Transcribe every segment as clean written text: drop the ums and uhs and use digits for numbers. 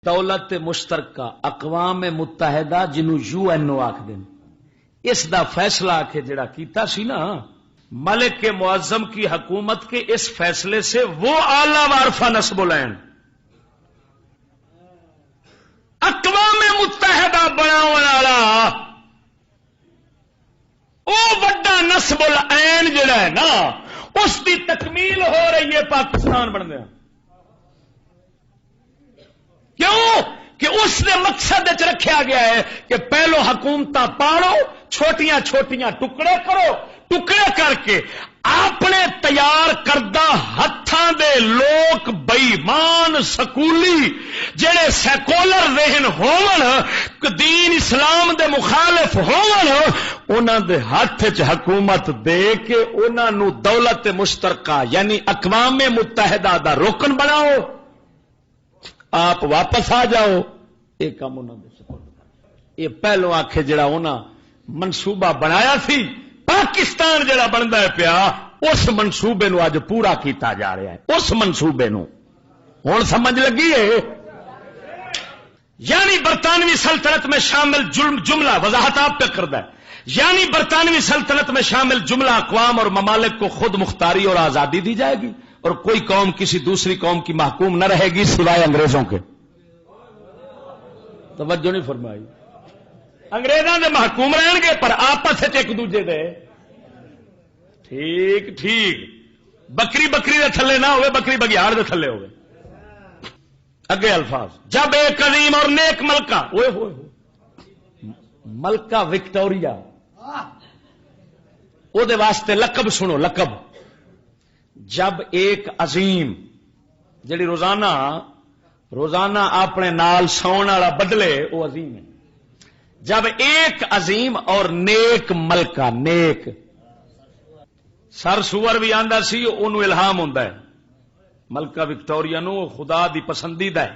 دولت مشترکہ اقوام متحدہ جنہوں UN آکھ دیں، اس دا فیصلہ آکھے جڑا کیتا سی نا ملک کے معظم کی حکومت کے اس فیصلے سے وہ اعلی وارفہ نسب العین اقوام متحدہ بناون والا او وڈا نسب العین جڑا ہے نا اس کی تکمیل ہو رہی ہے پاکستان بن گیا. کیوں کہ اس نے مقصد رکھا گیا ہے کہ پہلو حکومت پاڑو، چھوٹیاں چھوٹیاں ٹکڑے کرو، ٹکڑے کر کے اپنے تیار کردہ ہتھاں دے لوگ بےمان سکولی جڑے سیکولر ذہن ہون دین اسلام دے مخالف ہون انہاں دے ہاتھ وچ حکومت دے کے انہاں نو دولت مشترکہ یعنی اقوام متحدہ دا رکن بناؤ، آپ واپس آ جاؤ. یہ کام انہوں نے سپورٹ کر. یہ پہلو آخے جڑا انہاں منصوبہ بنایا سی پاکستان جڑا بنتا ہے پیا اس منصوبے نو اج پورا کیتا جا رہا ہے. اس منصوبے نو ہن سمجھ لگی ہے. یعنی برطانوی سلطنت میں شامل جملہ وضاحت آپ پہ کرتا ہے. یعنی برطانوی سلطنت میں شامل جملہ اقوام اور ممالک کو خود مختاری اور آزادی دی جائے گی اور کوئی قوم کسی دوسری قوم کی محکوم نہ رہے گی سوائے انگریزوں کے. توجہ نہیں فرمائی. انگریزوں کے محکوم رہن گے پر آپس ایک دوجے دے ٹھیک ٹھیک بکری بکری دے تھلے نہ ہوئے، بکری بگیاڑ دے تھلے ہوئے. اگے الفاظ جب ایک عظیم اور نیک ملکہ ہوئے ملکہ وکٹوریا او دے واسطے لقب سنو لقب. جب ایک عظیم جڑی روزانہ اپنے نال سون والا بدلے وہ عظیم ہے. جب ایک عظیم اور نیک ملکہ، نیک سر سور بھی آندا سی انہوں الہام ہوندا ہے. ملکہ وکٹوریا نو خدا دی پسندیدہ ہے.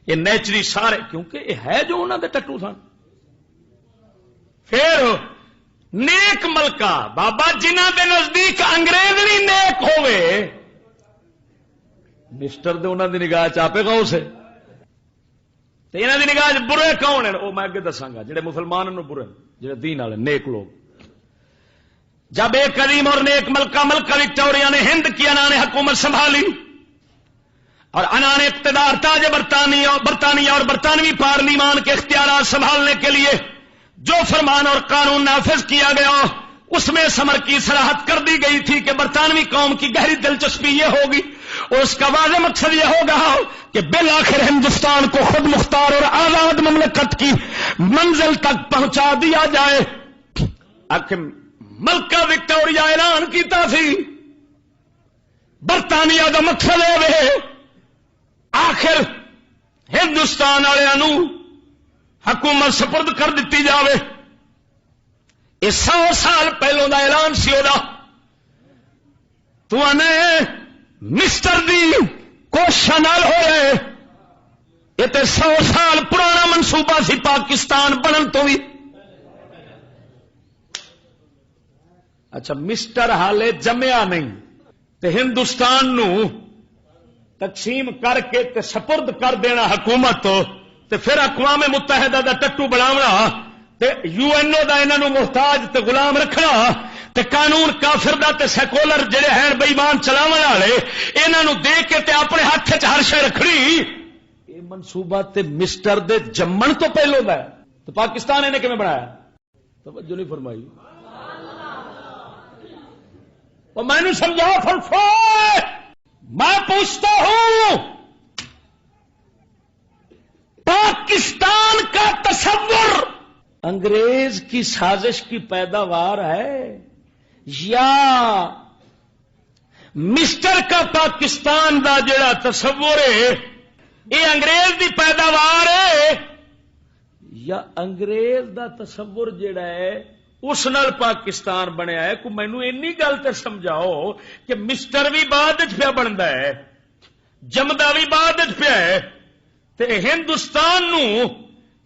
یہ نیچری سارے کیونکہ یہ ہے جو انہوں دے ٹٹو سن. پھر نیک ملکہ بابا جنہ دے نزدیک انگریز بھی نیک ہوئے مسٹر دے انہوں دی نگاہ چاپے گا اسے تے انہوں دی نگاہ برے کون ہیں وہ میں اگے دساں گا. جڑے مسلمان نو برے جڑے دین والے نیک لوگ. جب ایک عظیم اور نیک ملکہ وکٹوریا نے ہند کی انان حکومت سنبھالی اور انان اقتدار تاج برطانیہ اور برطانوی پارلیمان کے اختیارات سنبھالنے کے لیے جو فرمان اور قانون نافذ کیا گیا اس میں ثمر کی صراحت کر دی گئی تھی کہ برطانوی قوم کی گہری دلچسپی یہ ہوگی اور اس کا واضح مقصد یہ ہوگا کہ بالآخر ہندوستان کو خود مختار اور آزاد مملکت کی منزل تک پہنچا دیا جائے. ملکہ وکٹوریا اعلان کیتا سی برطانیہ کا مقصد ہے آخر ہندوستان والوں حکومت سپرد کر دیتی جاوے. یہ 100 سال پہلوں دا اعلان سی تو مسٹر دی کوشش نال ہوئے. یہ تو 100 سال پرانا منصوبہ سی پاکستان بنن تو بھی. اچھا مسٹر حالے جمیا نہیں تے ہندوستان نو تقسیم کر کے تے سپرد کر دینا حکومت تے پھر اقوام متحدہ دا ٹٹو بناونا تے UN دا انہاں نو محتاج تے غلام رکھنا تے قانون کافر دا تے سیکولر جڑے ہیں بے ایمان چلاون والے انہاں نو دے کے تے اپنے ہاتھ وچ ہر شے رکھنی. یہ منصوبہ تے مسٹر دے جمن تو پہلو دا ہے. تو پاکستان انہیں کیویں بنایا؟ توجہ نہیں فرمائی. اور میں نے سمجھاؤ فلسفہ میں پوچھتا ہوں پاکستان کا تصور انگریز کی سازش کی پیداوار ہے یا مسٹر کا پاکستان دا جڑا تصور ہے یہ انگریز دی پیداوار ہے یا انگریز دا تصور جڑا ہے اس نال پاکستان بنیا ہے؟ کو مینوں اینی گل تے سمجھاؤ کہ مسٹر بھی بعد پیا بنتا ہے جمدا بھی بعد پیا ہے تے ہندوستان نو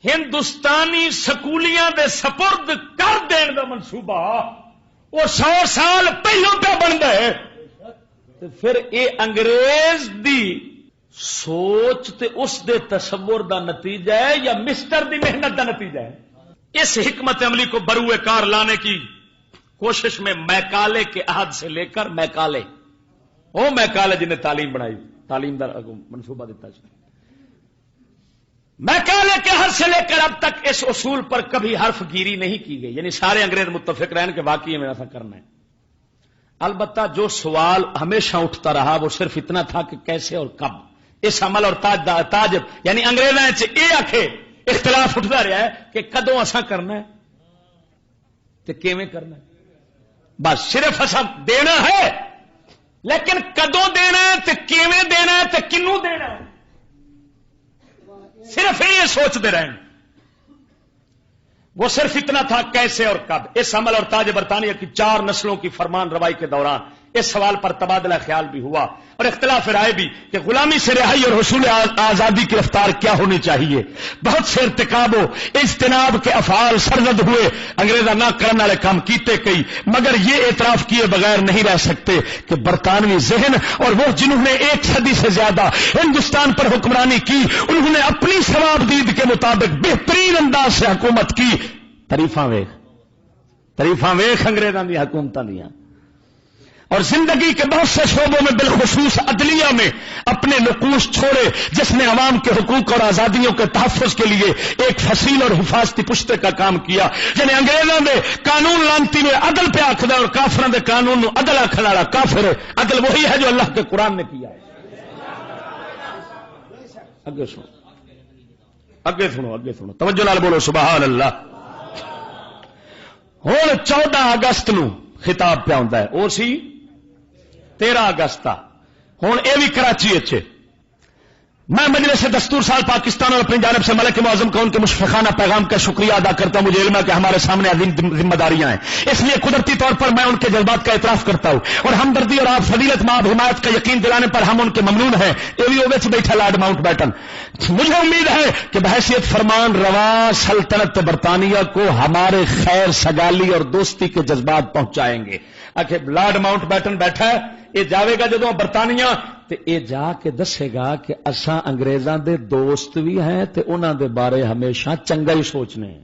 ہندوستانی سکولیاں دے سپرد کر دین دا منصوبہ وہ 100 سال پہلوں پہ بنتا ہے تے پھر اے انگریز دی سوچ تے اس دے تصور دا نتیجہ ہے یا مسٹر دی محنت دا نتیجہ ہے؟ اس حکمت عملی کو بروئے کار لانے کی کوشش میں میکالے کے عہد سے لے کر میکالے، وہ میکالے جنہیں تعلیم بنائی، تعلیم دا منصوبہ دیتا ہے، میکالے کے عہد سے لے کر اب تک اس اصول پر کبھی حرف گیری نہیں کی گئی، یعنی سارے انگریز متفق رہن کہ واقعی میں ایسا کرنا ہے۔ البتہ جو سوال ہمیشہ اٹھتا رہا وہ صرف اتنا تھا کہ کیسے اور کب اس عمل اور تاج یعنی انگریزاں یہ آخے اختلاف اٹھتا رہا ہے کہ کدوں اساں کرنا ہے تے کیویں کرنا ہے، بس صرف اساں دینا ہے، لیکن کدوں دینا ہے تے کیویں دینا ہے تے کنوں دینا ہے، صرف یہ سوچتے رہے۔ وہ صرف اتنا تھا کیسے اور کب۔ اس عمل اور تاج برطانیہ کی 4 نسلوں کی فرمان روائی کے دوران اس سوال پر تبادلہ خیال بھی ہوا اور اختلاف رائے بھی کہ غلامی سے رہائی اور حصول آزادی کی رفتار کیا ہونی چاہیے۔ بہت سے ارتکاب و اجتناب کے افعال سرزد ہوئے، انگریزاں نہ کرنے والے کام کیتے کئی، مگر یہ اعتراف کیے بغیر نہیں رہ سکتے کہ برطانوی ذہن اور وہ جنہوں نے 1 صدی سے زیادہ ہندوستان پر حکمرانی کی، انہوں نے اپنی ثواب دید کے مطابق بہترین انداز سے حکومت کی۔ تعریفاں ویخ انگریزاں دی حکومتاں دیاں، اور زندگی کے بہت سے شعبوں میں بالخصوص عدلیہ میں اپنے نقوش چھوڑے، جس نے عوام کے حقوق اور آزادیوں کے تحفظ کے لیے ایک فصیل اور حفاظتی پشتے کا کام کیا، جنہیں انگریزوں نے قانون لانتی میں عدل پہ آخر اور کافروں کے قانون نو عدل آخر والا کافر ہے۔ عدل وہی ہے جو اللہ کے قرآن نے کیا ہے۔ اگے سنو توجہ نال بولو سبحان اللہ۔ ہوں 14 اگست نو خطاب پہ آتا ہے، وہ سی 13 اگست کا۔ ہوں یہ بھی کراچی میں مجلس دستور سال پاکستان اور اپنی جانب سے ملک معظم کو ان کے مشفقانہ پیغام کا شکریہ ادا کرتا ہوں۔ مجھے علم ہے کہ ہمارے سامنے عظیم ذمہ داریاں ہیں، اس لیے قدرتی طور پر میں ان کے جذبات کا اعتراف کرتا ہوں اور ہمدردی اور آپ فضیلت مآب حمایت کا یقین دلانے پر ہم ان کے ممنون ہیں۔ یہ بھی اوے بیٹھا لارڈ ماؤنٹ بیٹن۔ مجھے امید ہے کہ بحیثیت فرمان رواں سلطنت برطانیہ کو ہمارے خیر سگالی اور دوستی کے جذبات پہنچائیں گے۔ آخر لارڈ ماؤنٹ بیٹن بیٹھا ہے، یہ جاوے گا جدوں برطانیہ تے اے جا کے دسے گا کہ اساں انگریزاں دے دوست بھی ہیں تے انہاں دے بارے ہمیشہ چنگا ہی سوچنے ہیں۔